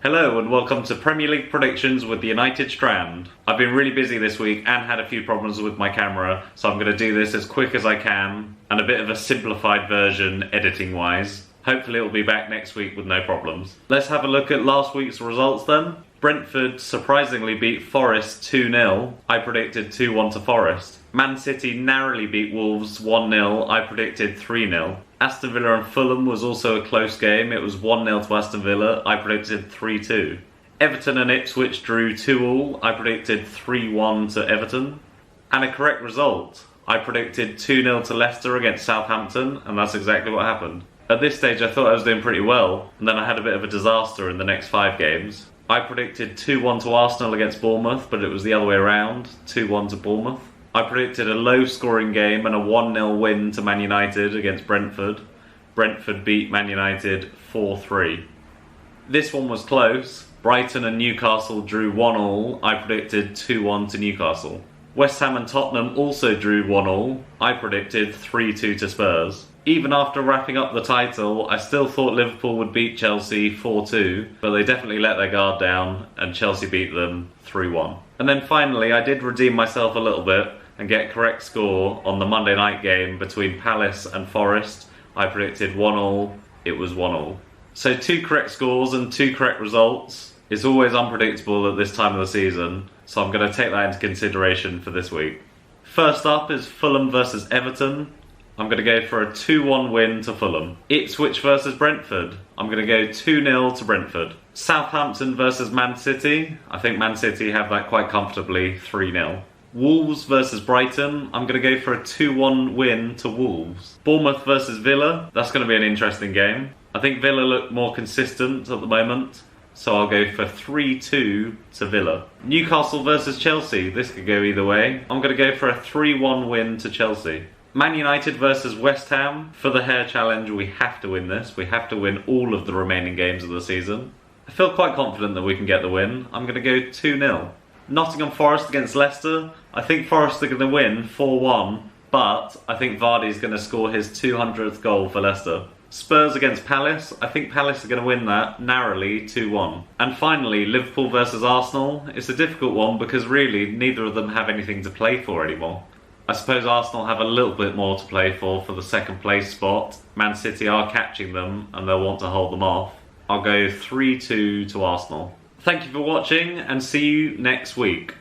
Hello and welcome to Premier League predictions with the United Strand. I've been really busy this week and had a few problems with my camera, so I'm going to do this as quick as I can and a bit of a simplified version editing wise. Hopefully it'll be back next week with no problems. Let's have a look at last week's results then. Brentford surprisingly beat Forest 2-0. I predicted 2-1 to Forest. Man City narrowly beat Wolves 1-0. I predicted 3-0. Aston Villa and Fulham was also a close game. It was 1-0 to Aston Villa. I predicted 3-2. Everton and Ipswich drew 2-2. I predicted 3-1 to Everton. And a correct result. I predicted 2-0 to Leicester against Southampton, and that's exactly what happened. At this stage I thought I was doing pretty well, and then I had a bit of a disaster in the next 5 games. I predicted 2-1 to Arsenal against Bournemouth, but it was the other way around, 2-1 to Bournemouth. I predicted a low-scoring game and a 1-0 win to Man United against Brentford. Brentford beat Man United 4-3. This one was close. Brighton and Newcastle drew 1-1. I predicted 2-1 to Newcastle. West Ham and Tottenham also drew 1-1. I predicted 3-2 to Spurs. Even after wrapping up the title, I still thought Liverpool would beat Chelsea 4-2, but they definitely let their guard down and Chelsea beat them 3-1. And then finally, I did redeem myself a little bit and get correct score on the Monday night game between Palace and Forest. I predicted 1-1, it was 1-1. So 2 correct scores and 2 correct results. It's always unpredictable at this time of the season, so I'm going to take that into consideration for this week. First up is Fulham versus Everton. I'm going to go for a 2-1 win to Fulham. Ipswich versus Brentford. I'm going to go 2-0 to Brentford. Southampton versus Man City. I think Man City have that quite comfortably, 3-0. Wolves versus Brighton. I'm going to go for a 2-1 win to Wolves. Bournemouth versus Villa. That's going to be an interesting game. I think Villa look more consistent at the moment, so I'll go for 3-2 to Villa. Newcastle versus Chelsea. This could go either way. I'm going to go for a 3-1 win to Chelsea. Man United versus West Ham. For the hair challenge, we have to win this. We have to win all of the remaining games of the season. I feel quite confident that we can get the win. I'm going to go 2-0. Nottingham Forest against Leicester. I think Forest are going to win 4-1, but I think Vardy's going to score his 200th goal for Leicester. Spurs against Palace. I think Palace are going to win that narrowly 2-1. And finally, Liverpool versus Arsenal. It's a difficult one because really neither of them have anything to play for anymore. I suppose Arsenal have a little bit more to play for the second place spot. Man City are catching them and they'll want to hold them off. I'll go 3-2 to Arsenal. Thank you for watching and see you next week.